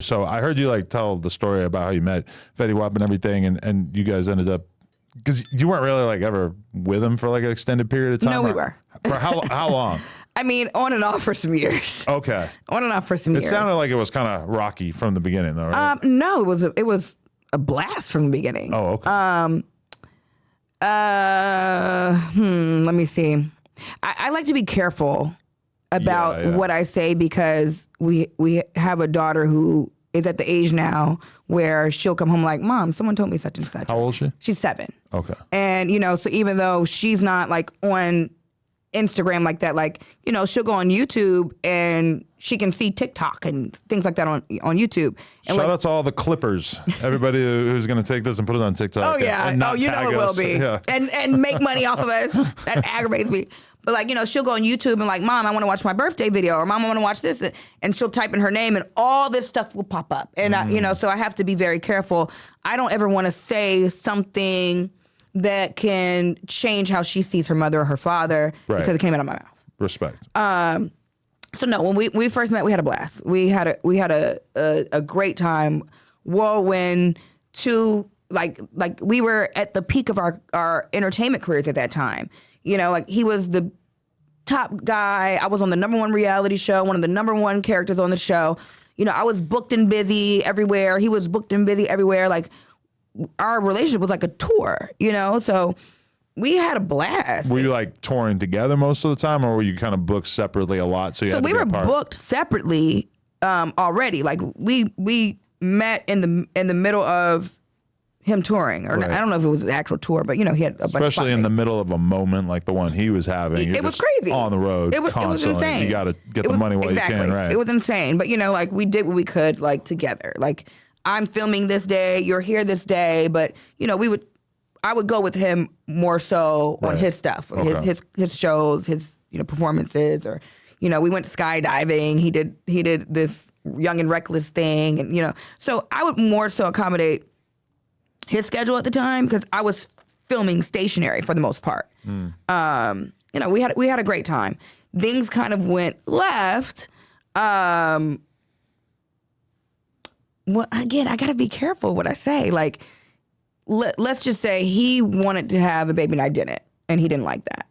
So I heard you like tell the story about how you met Fetty Wap and everything, and you guys ended up, because you weren't really like ever with him for like an extended period of time. No, we were. For how long? I mean, on and off for some years. Okay. On and off for some years. It sounded like it was kind of rocky from the beginning, though, right? No, it was a blast from the beginning. Oh, okay. Let me see. I like to be careful about what I say, because we have a daughter who is at the age now where she'll come home like, Mom, someone told me such and such. How old is she? She's 7. Okay. And, so even though she's not like on Instagram like that, like, she'll go on YouTube and she can see TikTok and things like that on YouTube. And shout out to all the clippers, everybody who's going to take this and put it on TikTok. Oh, yeah. And not you know it will be. Yeah. And make money off of us. That aggravates me. But like, she'll go on YouTube and like, Mom, I want to watch my birthday video, or Mom, I want to watch this. And she'll type in her name and all this stuff will pop up. And, so I have to be very careful. I don't ever want to say something that can change how she sees her mother or her father because it came out of my mouth. Respect. So no, when we first met, we had a blast. We had a great time. Whirlwind. Like we were at the peak of our entertainment careers at that time. Like he was the top guy. I was on the #1 reality show, one of the #1 characters on the show. I was booked and busy everywhere. He was booked and busy everywhere. Like our relationship was like a tour, so we had a blast. Were you like touring together most of the time, or were you kind of booked separately a lot? So we were booked separately already. Like we met in the middle of him touring, or I don't know if it was an actual tour, but he had a bunch of especially in the middle of a moment like the one he was having. It was crazy. On the road, it was insane. You got to get the money while you can, right? It was insane, but like we did what we could, like together. Like I'm filming this day, you're here this day, but I would go with him more so on his stuff, his shows, his performances, or we went skydiving. He did this Young and Reckless thing, and so I would more so accommodate his schedule at the time because I was filming stationary for the most part. We had a great time. Things kind of went left. Well, again, I got to be careful what I say. Like, let's just say he wanted to have a baby and I didn't, and he didn't like that.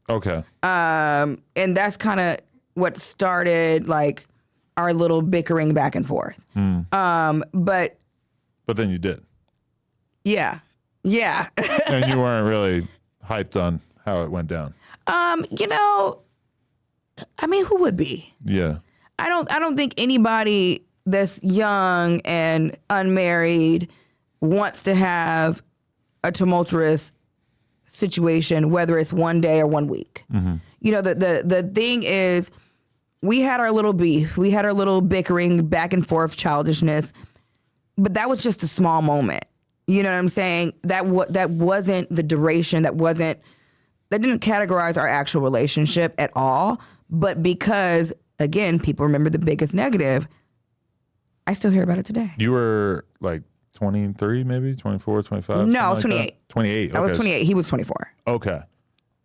Okay. And that's kind of what started like our little bickering back and forth. But then you did. Yeah. And you weren't really hyped on how it went down. I mean, who would be? Yeah. I don't think anybody that's young and unmarried wants to have a tumultuous situation, whether it's one day or 1 week. Mm-hmm. The thing is, we had our little beef. We had our little bickering, back and forth childishness, but that was just a small moment. You know what I'm saying? That wasn't the duration. That didn't categorize our actual relationship at all. But because, again, people remember the biggest negative, I still hear about it today. You were like 23, maybe 24, 25? No, I was 28. 28. Okay. I was 28. He was 24. Okay.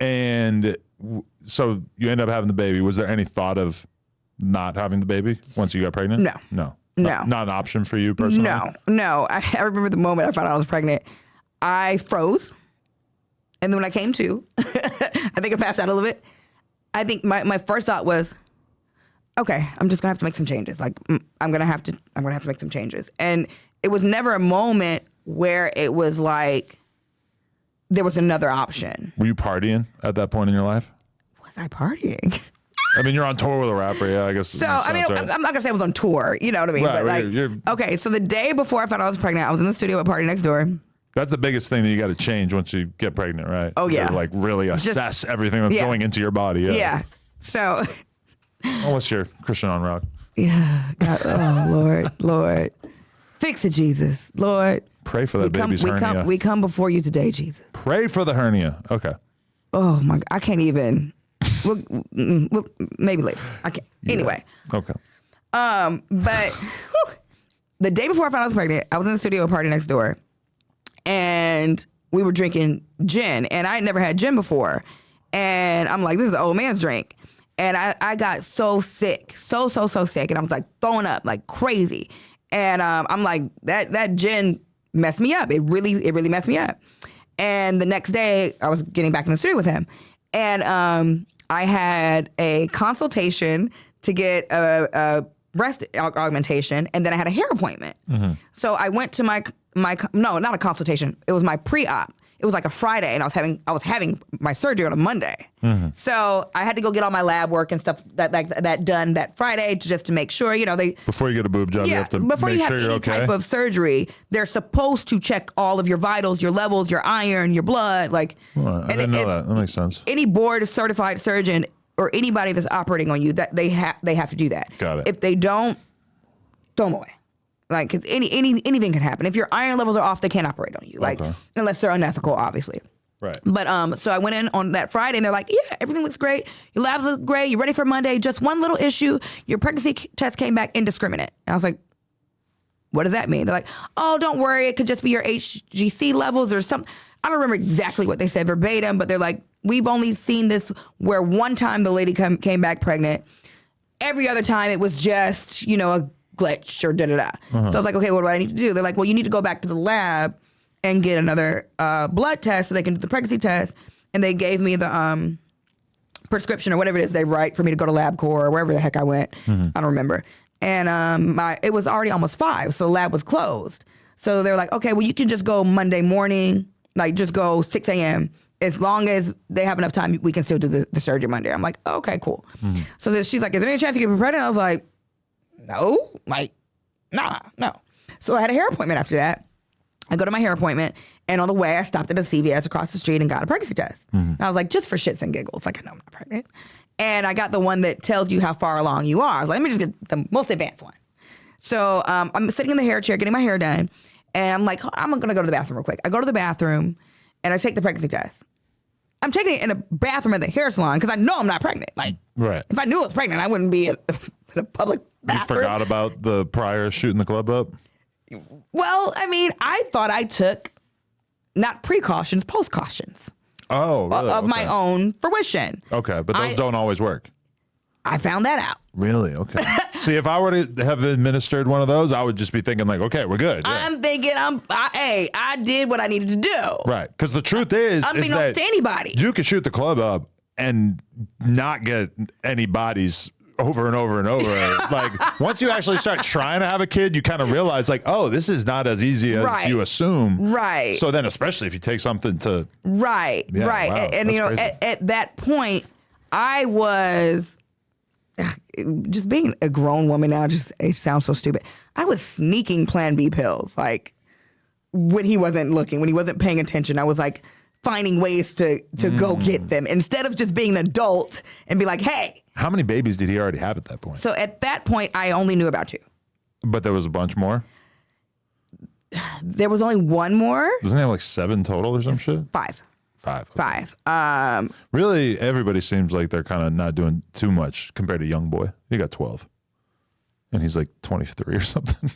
And so you end up having the baby. Was there any thought not having the baby once you got pregnant? No. Not an option for you personally? No. I remember the moment I found out I was pregnant. I froze. And then when I came to, I think I passed out a little bit. I think my first thought was, okay, I'm just gonna have to make some changes. Like I'm gonna have to make some changes. And it was never a moment where it was like there was another option. Were you partying at that point in your life? Was I partying? I mean, you're on tour with a rapper, yeah, I guess. So, I mean, right. I'm not going to say I was on tour, you know what I mean? Right, but like, okay, so the day before I found out I was pregnant, I was in the studio at Party Next Door. That's the biggest thing that you got to change once you get pregnant, right? Oh, yeah. To, like, really assess everything that's going into your body. Yeah. So. Unless you're Christian on rock. Yeah. God, oh, Lord. Fix it, Jesus. Lord. Pray for that baby's hernia. We come before you today, Jesus. Pray for the hernia. Okay. Oh, my God. I can't even. We'll maybe later. I can't. Yeah. Anyway. Okay. But the day before I found out I was pregnant, I was in the studio at Party Next Door, and we were drinking gin, and I had never had gin before, and I'm like, this is an old man's drink, and I got so sick, so sick, and I was like throwing up like crazy, And I'm like, that gin messed me up. It really messed me up. And the next day, I was getting back in the studio with him. And I had a consultation to get a breast augmentation, and then I had a hair appointment. So I went to no, not a consultation. It was my pre-op. It was like a Friday, and I was having my surgery on a Monday. So I had to go get all my lab work and stuff that done that Friday just to make sure, they Before you get a boob job, you have to before make you have sure you're any okay. type of surgery, they're supposed to check all of your vitals, your levels, your iron, your blood. Like, Well, I didn't know that. That makes sense. Any board certified surgeon or anybody that's operating on you, that they have to do that. Got it. If they don't, throw them away. Like, cause anything can happen. If your iron levels are off, they can't operate on you. Like, unless they're unethical, obviously. Right. But so I went in on that Friday, and they're like, yeah, everything looks great. Your labs look great. You're ready for Monday. Just one little issue. Your pregnancy test came back indiscriminate. And I was like, what does that mean? They're like, oh, don't worry. It could just be your HGC levels or something. I don't remember exactly what they said verbatim, but they're like, we've only seen this where one time the lady came back pregnant. Every other time it was just, a glitch or da-da-da. So I was like, okay, what do I need to do? They're like, well, you need to go back to the lab and get another blood test so they can do the pregnancy test. And they gave me the prescription or whatever it is they write for me to go to LabCorp or wherever the heck I went. I don't remember. And it was already almost 5, so the lab was closed. So they're like, okay, well, you can just go Monday morning, like just go 6 a.m. As long as they have enough time, we can still do the surgery Monday. I'm like, okay, cool. So then she's like, is there any chance you get me pregnant? I was like, no, like, nah, no. So I had a hair appointment after that. I go to my hair appointment, and on the way, I stopped at a CVS across the street and got a pregnancy test. And I was like, just for shits and giggles, like, I know I'm not pregnant. And I got the one that tells you how far along you are. I was like, let me just get the most advanced one. So I'm sitting in the hair chair getting my hair done, and I'm like, I'm going to go to the bathroom real quick. I go to the bathroom, and I take the pregnancy test. I'm taking it in the bathroom at the hair salon because I know I'm not pregnant. Like, Right. if I knew I was pregnant, I wouldn't be in a public bathroom. You forgot about the prior shooting the club up? Well, I mean, I thought I took not precautions, postcautions Oh, really? of my own fruition. Okay, but those don't always work. I found that out. Really? Okay. See, if I were to have administered one of those, I would just be thinking like, okay, we're good. Yeah. I'm thinking, I did what I needed to do. Right. Because the truth is Unbeknownst to anybody. You could shoot the club up and not get any bodies over and over and over. Like, once you actually start trying to have a kid, you kind of realize like, oh, this is not as easy as you assume. Right. So then, especially if you take something to. Right. Yeah, right. wow, and at that point, I was just being a grown woman now. It sounds so stupid. I was sneaking Plan B pills, like when he wasn't looking, when he wasn't paying attention. I was like finding ways to go get them instead of just being an adult and be like, hey. How many babies did he already have at that point? So at that point, I only knew about 2. But there was a bunch more? There was only one more. Doesn't he have like 7 total or some shit? 5. 5. Okay. 5. Really, everybody seems like they're kind of not doing too much compared to young boy. He got 12. And he's like 23 or something.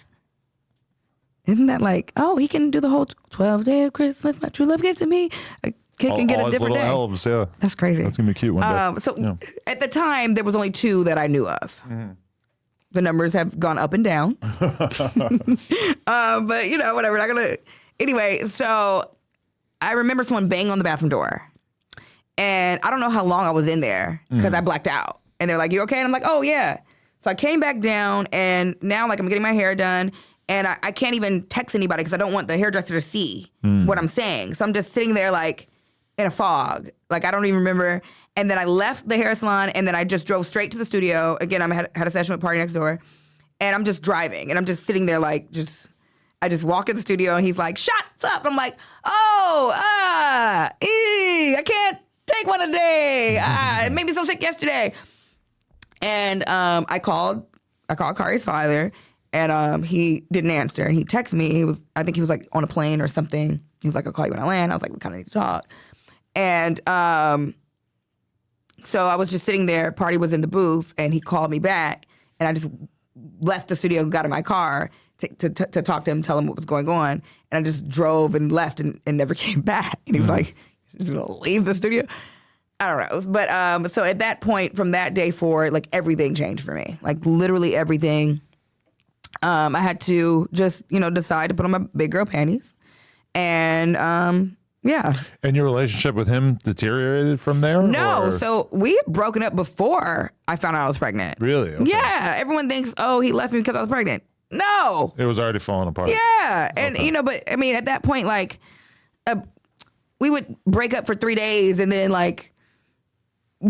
Isn't that like, oh, he can do the whole 12 day of Christmas, my true love gave to me. A kid can get a different day. Elves, yeah. That's crazy. That's going to be cute one day. So at the time, there was only 2 that I knew of. The numbers have gone up and down. But, whatever. Not gonna. Anyway, so I remember someone banging on the bathroom door. And I don't know how long I was in there because I blacked out. And they're like, you okay? And I'm like, oh, yeah. So I came back down, and now like I'm getting my hair done. And I can't even text anybody because I don't want the hairdresser to see what I'm saying. So I'm just sitting there like in a fog. Like I don't even remember. And then I left the hair salon, and then I just drove straight to the studio. Again, I had a session with Party Next Door. And I'm just driving, and I'm just sitting there like I just walk in the studio, and he's like, shots up. I'm like, I can't take one a day. It made me so sick yesterday. And I called Kari's father. And he didn't answer. And he texted me. I think he was like on a plane or something. He was like, I'll call you when I land. I was like, we kind of need to talk. And so I was just sitting there. Party was in the booth, and he called me back. And I just left the studio and got in my car to talk to him, tell him what was going on. And I just drove and left and never came back. And he was like, you're just going to leave the studio? I don't know. But so at that point, from that day forward, like everything changed for me. Like literally everything. I had to just, decide to put on my big girl panties. And yeah. And your relationship with him deteriorated from there? No. Or? So we had broken up before I found out I was pregnant. Really? Okay. Yeah. Everyone thinks, oh, he left me because I was pregnant. No. It was already falling apart. Yeah. And, but I mean, at that point, like, we would break up for 3 days and then, like,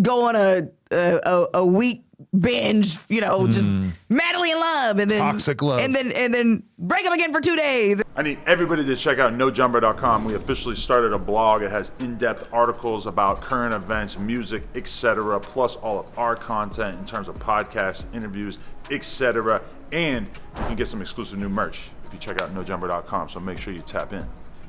go on a week binge, just madly in love, and then toxic love, and then break up again for 2 days. I need everybody to check out NoJumper.com. We officially started a blog. It has in-depth articles about current events, music, etc., plus all of our content in terms of podcasts, interviews, etc. And you can get some exclusive new merch if you check out NoJumper.com. So make sure you tap in.